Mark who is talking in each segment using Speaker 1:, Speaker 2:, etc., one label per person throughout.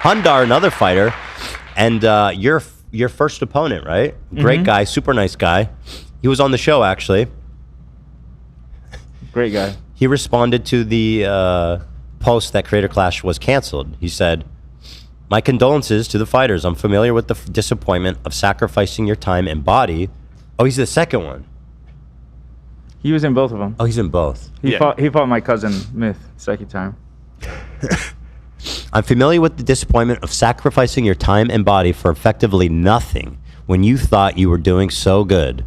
Speaker 1: Hundar, another fighter, and your first opponent, right? Great guy, super nice guy. He was on the show, actually.
Speaker 2: Great guy.
Speaker 1: He responded to the post that Creator Clash was canceled. He said, "My condolences to the fighters. I'm familiar with the disappointment of sacrificing your time and body." Oh, he's the second one.
Speaker 2: He was in both of them.
Speaker 1: Oh, he's in both.
Speaker 2: He fought my cousin Myth second time.
Speaker 1: "I'm familiar with the disappointment of sacrificing your time and body for effectively nothing when you thought you were doing some good.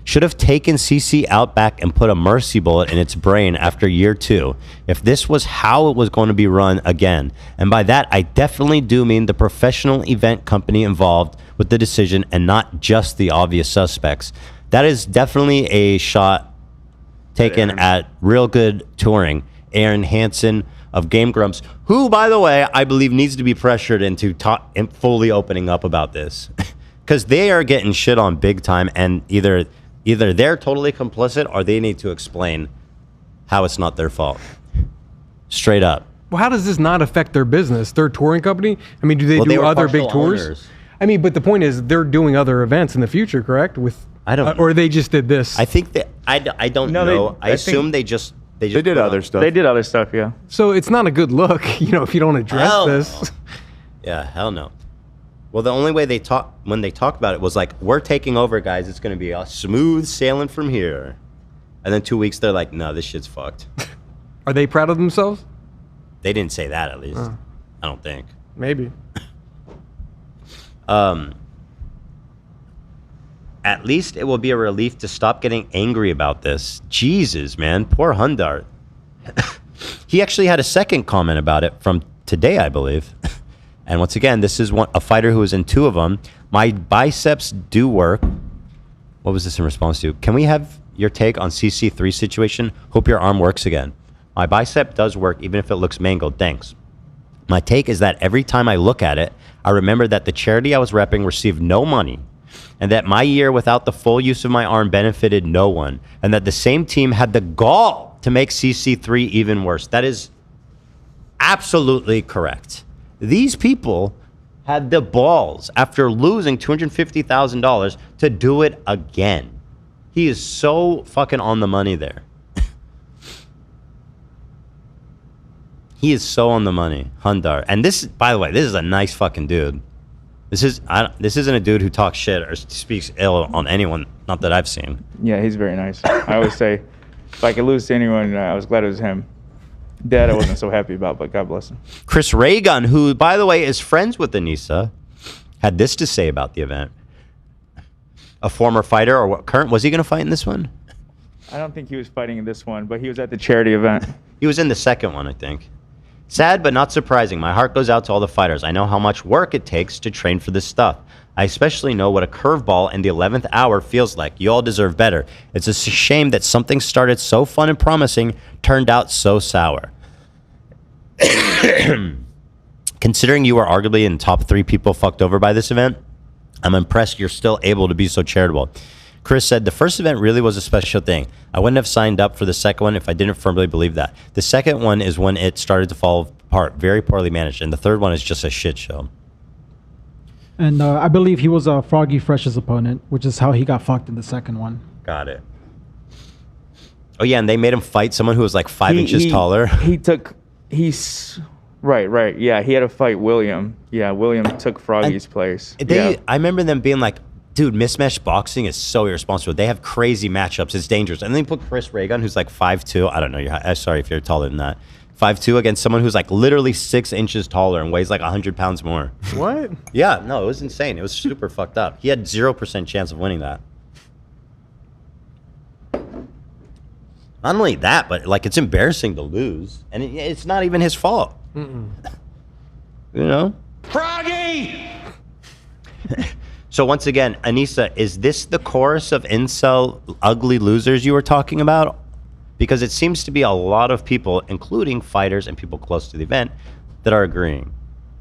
Speaker 1: Should have taken CC out back and put a mercy bullet in its brain after year 2 if this was how it was going to be run again. And by that, I definitely do mean the professional event company involved with the decision and not just the obvious suspects." That is definitely a shot taken at real good touring. Aaron Hansen of Game Grumps, who, by the way, I believe needs to be pressured into fully opening up about this. Because they are getting shit on big time, and either they're totally complicit or they need to explain how it's not their fault. Straight up.
Speaker 3: Well, how does this not affect their business? Their touring company? I mean, do they do other big tours?
Speaker 1: Owners.
Speaker 3: I mean, but the point is they're doing other events in the future, correct?
Speaker 1: I don't
Speaker 3: or they just did this.
Speaker 1: I think that I don't know. I assume they did
Speaker 2: other stuff. They did other stuff, yeah.
Speaker 3: So it's not a good look, if you don't address this.
Speaker 1: Yeah, hell no. Well, the only way when they talked about it was like, "We're taking over, guys. It's going to be a smooth sailing from here." And then 2 weeks, they're like, "No, this shit's fucked."
Speaker 3: Are they proud of themselves?
Speaker 1: They didn't say that, at least. I don't think.
Speaker 3: Maybe.
Speaker 1: At least it will be a relief to stop getting angry about this. Jesus, man. Poor Hundar. He actually had a second comment about it from today, I believe. And once again, this is a fighter who was in 2 of them. "My biceps do work." What was this in response to? "Can we have your take on CC3 situation? Hope your arm works again. My bicep does work even if it looks mangled. Thanks. My take is that every time I look at it, I remember that the charity I was repping received no money, and that my year without the full use of my arm benefited no one, and that the same team had the gall to make CC3 even worse." That is absolutely correct. These people had the balls, after losing $250,000, to do it again. He is so fucking on the money there. He is so on the money, Hundar. And this, by the way, this is a nice fucking dude. This isn't a dude who talks shit or speaks ill on anyone, not that I've seen.
Speaker 2: Yeah, he's very nice. I always say, if I could lose to anyone, I was glad it was him. Dad, I wasn't so happy about, but God bless him.
Speaker 1: Chris Raygun, who, by the way, is friends with Anisa, had this to say about the event. A former fighter, or what current, was he going to fight in this one?
Speaker 2: I don't think he was fighting in this one, but he was at the charity event.
Speaker 1: He was in the second one, I think. "Sad but not surprising. My heart goes out to all the fighters. I know how much work it takes to train for this stuff. I especially know what a curveball in the 11th hour feels like. You all deserve better. It's a shame that something started so fun and promising turned out so sour. Considering you are arguably in the top 3 people fucked over by this event, I'm impressed you're still able to be so charitable." Chris said, "The first event really was a special thing. I wouldn't have signed up for the second one if I didn't firmly believe that. The second one is when it started to fall apart, very poorly managed, and the third one is just a shit show."
Speaker 4: And I believe he was Froggy Fresh's opponent, which is how he got fucked in the second one.
Speaker 1: Got it. Oh yeah, and they made him fight someone who was like 5 inches taller.
Speaker 2: Right. Yeah, he had to fight William. Yeah, William took Froggy's place.
Speaker 1: I remember them being like, "Dude, mismatched boxing is so irresponsible. They have crazy matchups. It's dangerous." And then put Chris Raygun, who's like 5'2". I don't know. Sorry if you're taller than that. 5'2" against someone who's like literally 6 inches taller and weighs like 100 pounds more.
Speaker 3: What?
Speaker 1: Yeah, no, it was insane. It was super fucked up. He had 0% chance of winning that. Not only that, but like it's embarrassing to lose, and it's not even his fault. You know,
Speaker 5: Froggy.
Speaker 1: So once again, Anisa, is this the chorus of incel ugly losers you were talking about? Because it seems to be a lot of people, including fighters and people close to the event, that are agreeing.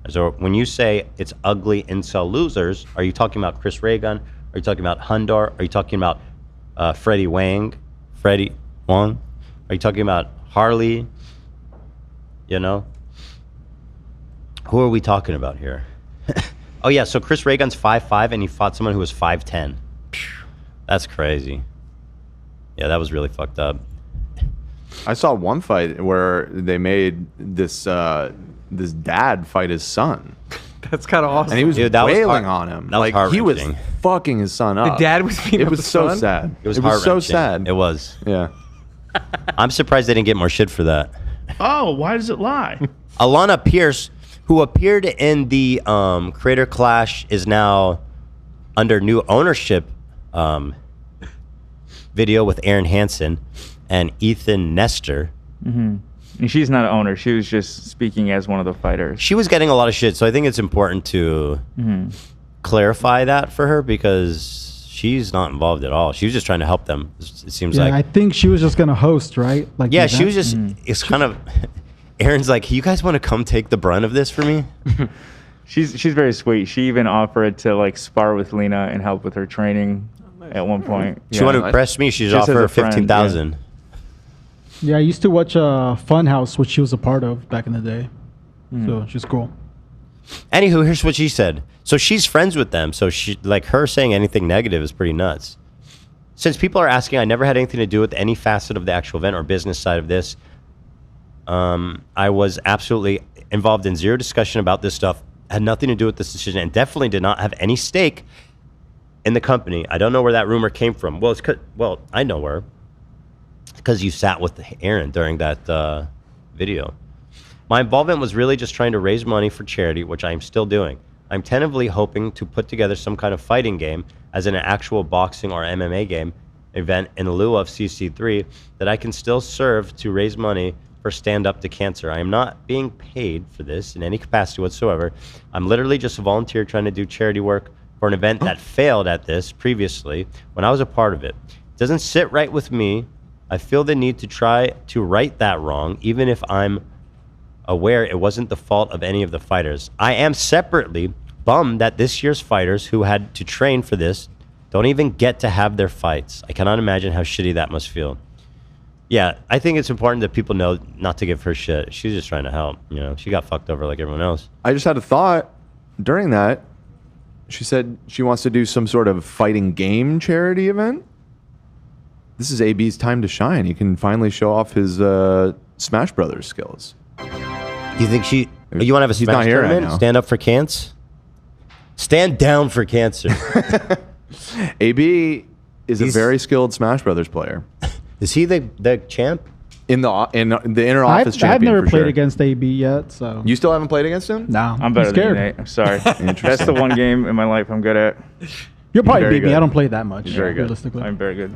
Speaker 1: So when you say it's ugly incel losers, are you talking about Chris Raygun? Are you talking about Hundar? Are you talking about Freddie Wong? Are you talking about Harley? You know? Who are we talking about here? Oh yeah, so Chris Ray Gun's 5'5", and he fought someone who was 5'10". That's crazy. Yeah, that was really fucked up.
Speaker 5: I saw one fight where they made this this dad fight his son.
Speaker 3: That's kind of awesome.
Speaker 5: And he was
Speaker 1: Dude, that was
Speaker 5: wailing
Speaker 1: heart-
Speaker 5: on him.
Speaker 1: that was
Speaker 5: Like he was
Speaker 1: heart-wrenching.
Speaker 5: fucking his son up.
Speaker 3: The dad was beating
Speaker 5: It
Speaker 3: up
Speaker 5: was
Speaker 3: the
Speaker 5: so
Speaker 3: son?
Speaker 5: sad.
Speaker 1: It was
Speaker 5: so
Speaker 1: heart-wrenching.
Speaker 5: sad.
Speaker 1: It was.
Speaker 5: Yeah.
Speaker 1: I'm surprised they didn't get more shit for that.
Speaker 6: Oh, why does it lie?
Speaker 1: Alanah Pierce, who appeared in the Creator Clash, is now under new ownership video with Aaron Hansen and Ethan Nestor.
Speaker 2: And she's not an owner. She was just speaking as one of the fighters.
Speaker 1: She was getting a lot of shit, so I think it's important to clarify that for her because she's not involved at all. She was just trying to help them. It seems
Speaker 4: Yeah,
Speaker 1: like.
Speaker 4: I think she was just gonna host, right? Like
Speaker 1: Yeah,
Speaker 4: the
Speaker 1: she was
Speaker 4: event.
Speaker 1: just. It's kind of. Aaron's like, you guys want to come take the brunt of this for me?
Speaker 2: She's very sweet. She even offered to like spar with Lena and help with her training at one point.
Speaker 1: She want to impress me. She's
Speaker 2: Just as
Speaker 1: offer
Speaker 2: a friend,
Speaker 1: 15,000.
Speaker 4: Yeah, I used to watch Funhouse, which she was a part of back in the day. So she's cool.
Speaker 1: Anywho, here's what she said. So she's friends with them. So she, like, her saying anything negative is pretty nuts. Since people are asking, I never had anything to do with any facet of the actual event or business side of this. I was absolutely involved in zero discussion about this stuff. Had nothing to do with this decision, and definitely did not have any stake in the company. I don't know where that rumor came from. Well, I know where. Because you sat with Aaron during that video. My involvement was really just trying to raise money for charity, which I'm still doing. I'm tentatively hoping to put together some kind of fighting game, as in an actual boxing or MMA game event in lieu of CC3, that I can still serve to raise money for Stand Up to Cancer. I am not being paid for this in any capacity whatsoever. I'm literally just a volunteer trying to do charity work for an event that failed at this previously when I was a part of it. It doesn't sit right with me. I feel the need to try to right that wrong, even if I'm aware it wasn't the fault of any of the fighters. I am separately bummed that this year's fighters who had to train for this don't even get to have their fights. I cannot imagine how shitty that must feel. Yeah, I think it's important that people know not to give her shit. She's just trying to help. You know, she got fucked over like everyone else.
Speaker 5: I just had a thought during that. She said she wants to do some sort of fighting game charity event. This is AB's time to shine. He can finally show off his Smash Brothers skills.
Speaker 1: You think she... You want to have a
Speaker 5: He's not
Speaker 1: Smash
Speaker 5: here right
Speaker 1: tournament?
Speaker 5: now.
Speaker 1: Stand up for cancer? Stand down for cancer.
Speaker 5: AB is
Speaker 1: He's-
Speaker 5: a very skilled Smash Brothers player.
Speaker 1: Is he the champ?
Speaker 5: In the inner office
Speaker 4: I've
Speaker 5: champion.
Speaker 4: never
Speaker 5: for
Speaker 4: played
Speaker 5: sure.
Speaker 4: against AB yet, so
Speaker 5: You still haven't played against him?
Speaker 4: no.
Speaker 2: I'm better than you,
Speaker 4: scared.
Speaker 2: Nate. I'm sorry. That's the one game in my life I'm good at.
Speaker 4: You'll probably
Speaker 5: Very
Speaker 4: beat me.
Speaker 5: good.
Speaker 4: I don't play that much.
Speaker 5: He's very good.
Speaker 4: Realistically.
Speaker 2: I'm very good.